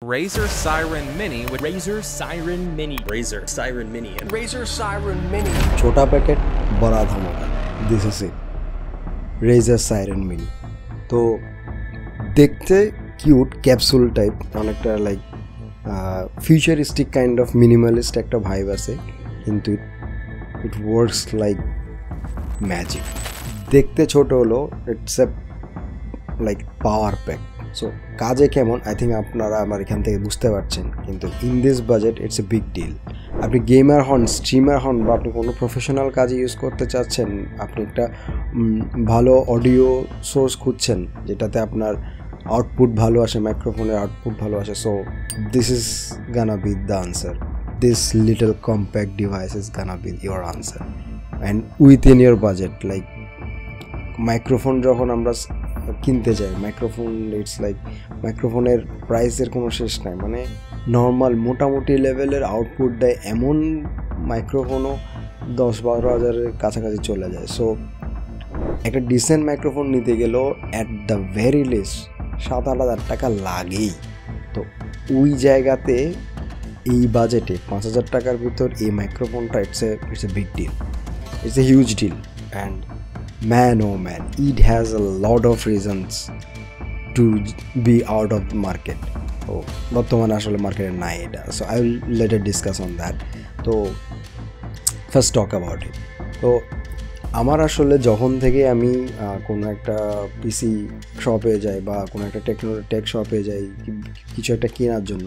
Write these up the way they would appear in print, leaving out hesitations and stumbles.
Razer Siren Mini with Razer Siren Mini. Razer Siren Mini. And Razer Siren Mini. छोटा packet बड़ा धमाका, this is it, Razer Siren mini. तो देखते cute capsule type, অনেকটা like futuristic kind of minimalist একটা vibe আছে, কিন্তু it works like magic. দেখতে ছোট হলো, it's a like power pack. So কাজে কেমন আই থিঙ্ক আপনারা আমার এখান থেকে বুঝতে পারছেন, কিন্তু in this budget it's a big deal. আপনি গেমার হন, স্ট্রিমার হন, বা আপনি কোনো প্রফেশনাল কাজে ইউজ করতে চাচ্ছেন, আপনি একটা ভালো অডিও সোর্স খুঁজছেন যেটাতে আপনার আউটপুট ভালো আসে, মাইক্রোফোনের আউটপুট ভালো আসে, so this is Gaana B the answer. This little compact device is Gaana B your answer and within your budget. Like microphone যখন আমরা কিনতে যাই, মাইক্রোফোন ইটস লাইক মাইক্রোফোনের প্রাইসের কোনো শেষ নাই, মানে নর্মাল মোটামুটি লেভেলের আউটপুট দেয় এমন মাইক্রোফোনও 10-12 হাজারের কাছাকাছি চলে যায়। সো একটা ডিসেন্ট মাইক্রোফোন নিতে গেলেও অ্যাট দ্য ভেরি লিস্ট 7-8 হাজার টাকা লাগেই। তো ওই জায়গাতে এই বাজেটে 5,000 টাকার ভিতর এই মাইক্রোফোনটা it's a big deal, it's a huge deal. And man oh man, it has a lot of reasons to be out of the market. তো বর্তমানে আসলে মার্কেটে নাই এটা, so I will letter discuss on that. তো first talk about it. তো আমার আসলে যখন থেকে আমি কোনো একটা পিসি শপে যাই বা কোনো একটা টেক শপে যাই কিছু একটা কেনার জন্য,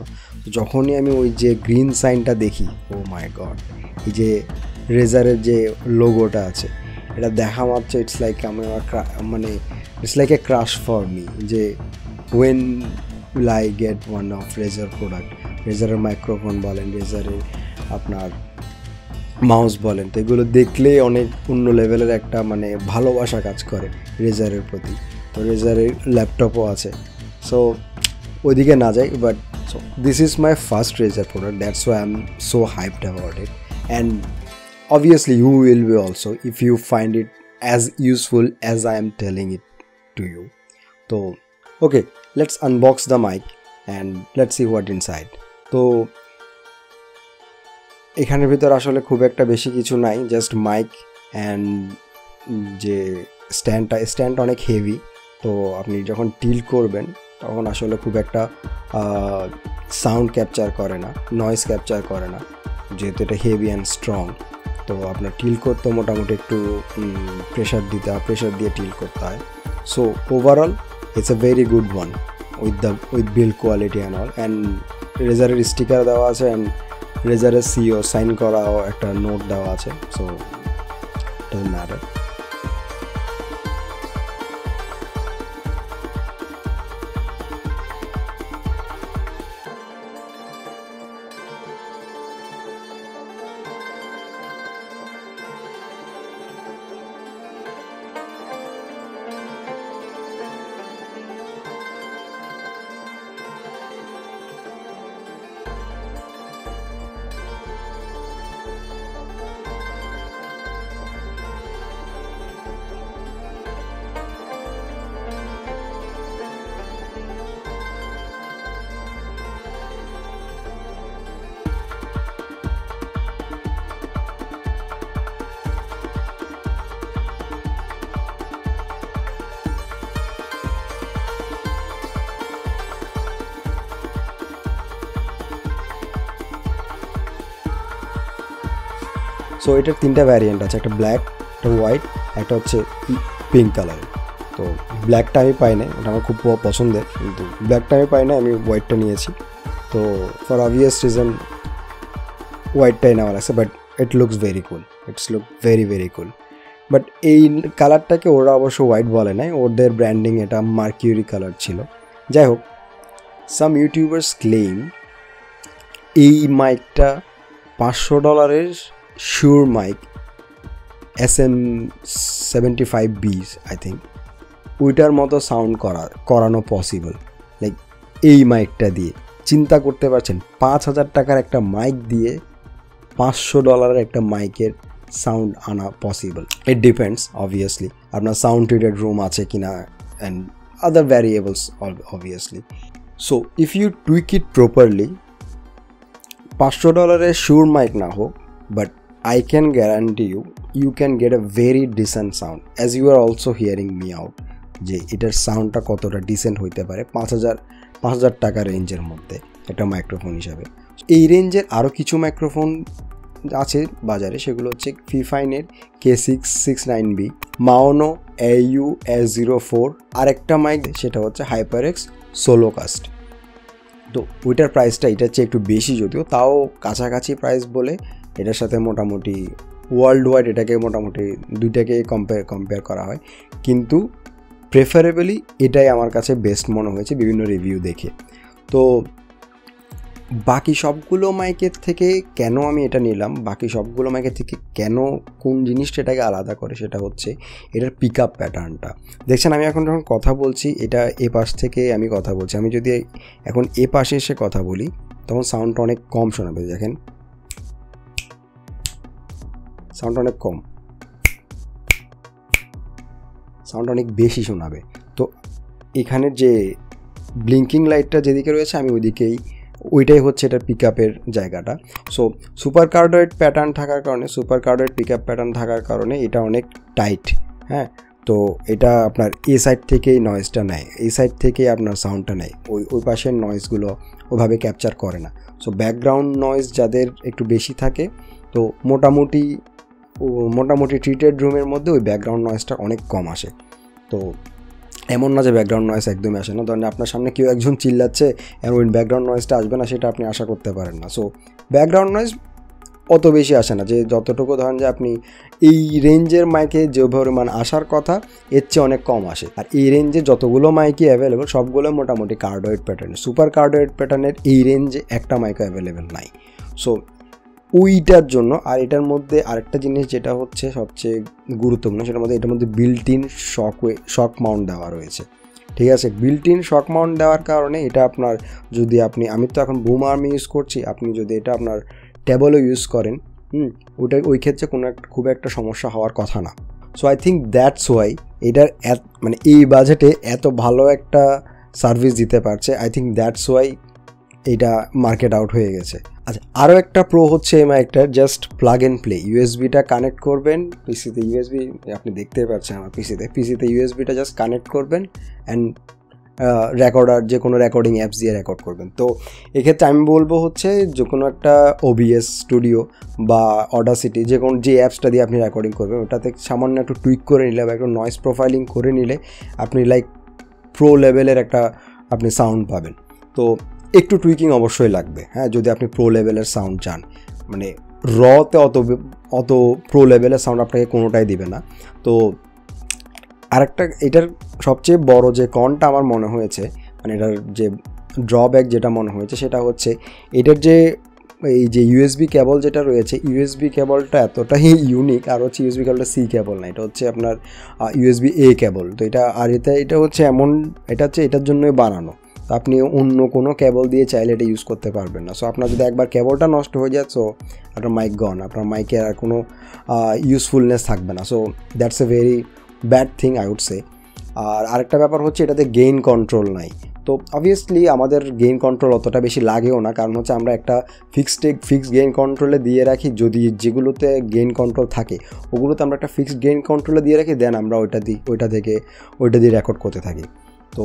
যখনই আমি ওই যে গ্রিন সাইনটা দেখি, ও মাই গড, এই যে রেজারের যে লোগোটা আছে, এটা দেখা মাত্র ইটস লাইক মানে it's like a crush for me, যে when will I get one of Razer product. রেজারের মাইক্রোফোন বলেন, রেজারের আপনার মাউস বলেন, তো এগুলো দেখলেই অনেক অন্য লেভেলের একটা মানে ভালোবাসা কাজ করে রেজারের প্রতি। তো রেজারের ল্যাপটপও আছে, সো ওইদিকে না যাই, but so this is my first Razer product, that's why I am so hyped about it. And obviously you will be also if you find it as useful as I am telling it to you. So okay, let's unbox the mic and let's see what inside. তো এখানের ভিতর আসলে খুব একটা বেশি কিছু নাই, just mic and যে স্ট্যান্ড অনেক হেভি, তো আপনি যখন টিল্ট করবেন তখন আসলে খুব একটা সাউন্ড ক্যাপচার করে না, নয়েজ ক্যাপচার করে না, যেহেতু এটা হেভি অ্যান্ড স্ট্রং। তো আপনার টিল করতে মোটামুটি একটু প্রেশার দিয়ে টিল করতে হয়। So overall it's a very good one with build quality and all. And রেজারের স্টিকার দেওয়া আছে, অ্যান্ড রেজারের সিও সাইন করাও একটা নোট দেওয়া আছে, সো ডাজন্ট ম্যাটার। সো এটার 3টা ভ্যারিয়েন্ট আছে, একটা ব্ল্যাক, একটা হোয়াইট, একটা হচ্ছে পিঙ্ক কালারের। তো ব্ল্যাকটা আমি পাই না, এটা আমার খুব পছন্দের, কিন্তু ব্ল্যাকটা আমি পাই না, আমি হোয়াইটটা নিয়েছি। তো ফর অবভিয়াস রিজন হোয়াইটটাই নেওয়া লাগছে, but it looks very cool, it's look very very cool. But এই কালারটাকে ওরা অবশ্য হোয়াইট বলে নাই, ওদের ব্র্যান্ডিং এটা মার্কিউরি কালার ছিল। যাই হোক, সাম ইউটিউবার্স ক্লেইম এই মাইকটা $500 sure mic SM75B I think, ওইটার মতো সাউন্ড করানো পসিবল। লাইক এই মাইকটা দিয়ে চিন্তা করতে পারছেন, 5,000 টাকার একটা মাইক দিয়ে $500 একটা মাইকের সাউন্ড আনা পসিবল। ইট ডিপেন্ডস অবভিয়াসলি আপনার সাউন্ড ট্রিটেড রুম আছে কিনা and other variables obviously. So if you tweak it properly, $500 sure mic না হোক, but I can guarantee you can get a very decent sound, as you are also hearing me out যে এটার সাউন্ডটা কতটা dissent হইতে পারে 5,000 টাকা রেঞ্জের মধ্যে একটা মাইক্রোফোন হিসাবে। এই রেঞ্জের আরও কিছু মাইক্রোফোন আছে বাজারে, সেগুলো হচ্ছে ফিফাইনের K669B, মাওনো AU S04, আরেকটা মাইক সেটা হচ্ছে HyperX সোলোকাস্ট। তো ওইটার প্রাইসটা এটার চেয়ে একটু বেশি, যদিও তাও কাছাকাছি প্রাইস বলে এটার সাথে মোটামুটি ওয়ার্ল্ড ওয়াইড এটাকে মোটামুটি দুইটাকে কম্পেয়ার করা হয়, কিন্তু প্রেফারেবলি এটাই আমার কাছে বেস্ট মনে হয়েছে বিভিন্ন রিভিউ দেখে। তো বাকি সবগুলো মাইকের থেকে কেন আমি এটা নিলাম, বাকি সবগুলো মাইকের থেকে কেন কোন জিনিসটা এটাকে আলাদা করে, সেটা হচ্ছে এটার পিক আপ প্যাটার্নটা। দেখছেন আমি এখন যখন কথা বলছি এটা এ পাশ থেকে আমি কথা বলছি, আমি যদি এখন এ পাশে এসে কথা বলি তখন সাউন্ডটা অনেক কম শোনাবে। দেখেন সাউন্ড অনেক কম, সাউন্ড অনেক বেশি শোনাবে। তো এখানের যে ব্লিঙ্কিং লাইটটা যেদিকে রয়েছে আমি ওইটাই হচ্ছে এটার পিক আপের জায়গাটা। সো সুপার কার্ডয়েড প্যাটার্ন থাকার কারণে, সুপার কার্ডয়েড পিক আপ প্যাটার্ন থাকার কারণে এটা অনেক টাইট। হ্যাঁ, তো এটা আপনার এ সাইড থেকেই নয়েজটা নেয়, এই সাইড থেকেই আপনার সাউন্ডটা নেয়, ওই পাশের নয়েজগুলো ওভাবে ক্যাপচার করে না। সো ব্যাকগ্রাউন্ড নয়েজ যাদের একটু বেশি থাকে, তো মোটামুটি ট্রিটেড রুমের মধ্যে ওই ব্যাকগ্রাউন্ড নয়েজটা অনেক কম আসে। তো এমন না যে ব্যাকগ্রাউন্ড নয়েজ একদমই আসে না, ধরেন আপনার সামনে কেউ একজন চিল্লাচ্ছে এবং ওই ব্যাকগ্রাউন্ড নয়েজটা আসবে না সেটা আপনি আশা করতে পারেন না। সো ব্যাকগ্রাউন্ড নয়েজ অত বেশি আসে না, যে যতটুকু ধরেন যে আপনি এই রেঞ্জের মাইকে যে পরিমাণ আসার কথা এর চেয়ে অনেক কম আসে। আর এই রেঞ্জে যতগুলো মাইকই অ্যাভেলেবেল সবগুলো মোটামুটি কার্ডয়েড প্যাটার্নের, সুপার কার্ডয়েড প্যাটার্নের এই রেঞ্জে একটা মাইকও অ্যাভেলেবেল নাই। সো ওইটার জন্য। আর এটার মধ্যে আরেকটা জিনিস যেটা হচ্ছে সবচেয়ে গুরুত্বপূর্ণ, সেটার মধ্যে এটার মধ্যে বিল্ট ইন শক মাউন্ট দেওয়া রয়েছে। ঠিক আছে, বিল্ট ইন শক মাউন্ট দেওয়ার কারণে এটা আপনার যদি আমি তো এখন বুম আর্মি ইউজ করছি, আপনি যদি এটা আপনার টেবলও ইউজ করেন ওই ক্ষেত্রে খুব একটা সমস্যা হওয়ার কথা না। So I think that's Y এটার মানে এই বাজেটে এত ভালো একটা সার্ভিস দিতে পারছে। আই থিঙ্ক দ্যাটস ওয়াই এইটা মার্কেট আউট হয়ে গেছে। আচ্ছা, আরও একটা প্রো হচ্ছে এই মাইকটার, জাস্ট প্লাগ অ্যান্ড প্লে। ইউএসবিটা কানেক্ট করবেন পিসিতে, ইউএসবি আপনি দেখতে পাচ্ছেন আমার পিসিতে ইউএসবিটা জাস্ট কানেক্ট করবেন অ্যান্ড রেকর্ডার যে কোনো রেকর্ডিং অ্যাপস দিয়ে রেকর্ড করবেন। তো এক্ষেত্রে আমি বলবো হচ্ছে যে কোনো একটা OBS স্টুডিও বা অডাসিটি যে অ্যাপসটা দিয়ে আপনি রেকর্ডিং করবেন ওটাতে সামান্য একটু টুইক করে নিলে বা একটু নয়েজ প্রোফাইলিং করে নিলে আপনি লাইক প্রো লেভেলের একটা আপনি সাউন্ড পাবেন। তো একটু টুইকিং অবশ্যই লাগবে, হ্যাঁ, যদি আপনি প্রো লেভেলের সাউন্ড চান। মানে রতে অত প্রো লেভেলের সাউন্ড আপনাকে কোনোটাই দিবে না। তো আরেকটা এটার সবচেয়ে বড় যে কনটা আমার মনে হয়েছে, মানে এটার যে ড্রব্যাক যেটা মনে হয়েছে সেটা হচ্ছে এটার যে এই যে ইউএসবি কেবল যেটা রয়েছে, ইউএসবি কেবলটা এতটাই ইউনিক। আর হচ্ছে ইউএসবি কেবলটা সি কেবল না, এটা হচ্ছে আপনার USB A কেবল। তো এটা হচ্ছে এটা হচ্ছে এটার জন্যই বানানো। তো আপনি অন্য কোনো কেবল দিয়ে চাইলে এটা ইউজ করতে পারবেন না। সো আপনার যদি একবার কেবলটা নষ্ট হয়ে যায়, সো আপনার মাইক গন, আপনার মাইকের আর কোনো ইউজফুলনেস থাকবে না। So that's a very bad thing I would say. আর আরেকটা ব্যাপার হচ্ছে এটাতে গেইন কন্ট্রোল নাই। তো অবভিয়াসলি আমাদের গেইন কন্ট্রোল অতটা বেশি লাগেও না, কারণ হচ্ছে আমরা একটা ফিক্সড গেইন কন্ট্রোলে দিয়ে রাখি। যদি যেগুলোতে গেইন কন্ট্রোল থাকে ওগুলোতে আমরা একটা ফিক্সড গেইন কন্ট্রোলে দিয়ে রাখি, দেন আমরা ওইটা দিয়ে রেকর্ড করতে থাকি। তো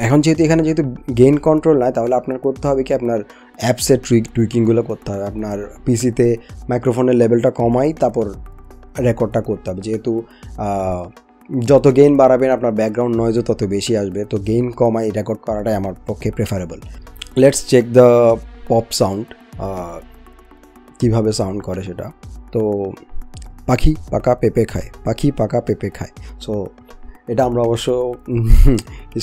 এখন যেহেতু গেইন কন্ট্রোল নাই, তাহলে আপনার করতে হবে কি, আপনার অ্যাপসের টুইকিংগুলো করতে হবে। আপনার পিসিতে মাইক্রোফোনের লেভেলটা কমাই তারপর রেকর্ডটা করতে হবে, যেহেতু যত গেইন বাড়াবেন আপনার ব্যাকগ্রাউন্ড নয়েজও তত বেশি আসবে। তো গেইন কমাই রেকর্ড করাটাই আমার পক্ষে preferable. Let's check the pop sound, কীভাবে সাউন্ড করে সেটা। তো পাখি পাকা পেঁপে খায়, পাখি পাকা পেঁপে খায়। সো এটা আমরা অবশ্য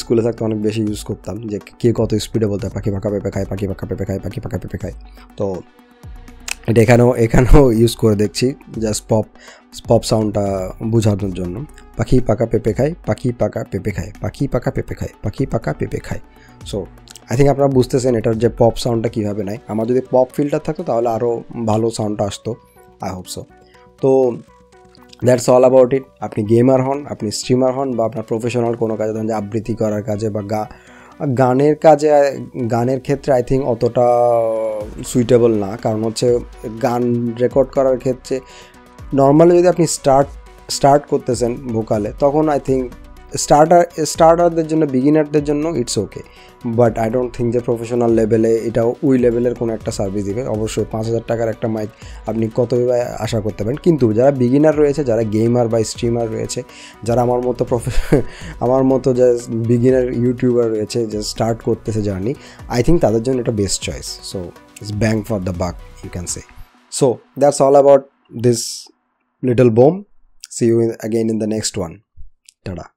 স্কুলে থাকতে অনেক বেশি ইউজ করতাম, যে কে কত স্পিডে বলতে পাখি পাকা পেঁপে খায়, পাখি পাকা পেঁপে খায়, পাখি পাকা পেঁপে খায়। তো এটা এখানেও ইউজ করে দেখছি জাস্ট পপ সাউন্ডটা বোঝানোর জন্য। পাখি পাকা পেঁপে খায়, পাখি পাকা পেঁপে খায়, পাখি পাকা পেঁপে খায়, পাখি পাকা পেঁপে খায়। সো আই থিঙ্ক আপনারা বুঝতেছেন এটার যে পপ সাউন্ডটা কীভাবে নেয়। আমার যদি পপ ফিল্টার থাকতো তাহলে আরও ভালো সাউন্ডটা আসতো, আই হোপ সো। তো দ্যাটস অল অ্যাবাউট ইট। আপনি গেমার হন, আপনি স্ট্রিমার হন, বা আপনার প্রফেশনাল কোনো কাজে, ধরেন যে আবৃত্তি করার কাজে বা গানের কাজে গানের ক্ষেত্রে আই থিঙ্ক অতটা সুইটেবল না, কারণ হচ্ছে গান রেকর্ড করার ক্ষেত্রে নর্মালি যদি আপনি স্টার্ট করতেছেন ভোকালে, তখন আই থিঙ্ক স্টার্টারদের জন্য, বিগিনারদের জন্য it's okay, but I don't think যে প্রফেশনাল লেভেলে এটাও ওই লেভেলের কোনো একটা সার্ভিস দিবে। অবশ্যই 5,000 টাকার একটা মাইক আপনি কতই আশা করতে পারেন। কিন্তু যারা বিগিনার রয়েছে, যারা গেমার বা স্ট্রিমার রয়েছে, যারা আমার মতো যে বিগিনার ইউটিউবার রয়েছে, যে স্টার্ট করতেছে জার্নি, আই থিঙ্ক তাদের জন্য এটা best choice. So it's bang for the buck, you can say. So that's all about this little bomb. See you again in the next one. Tada.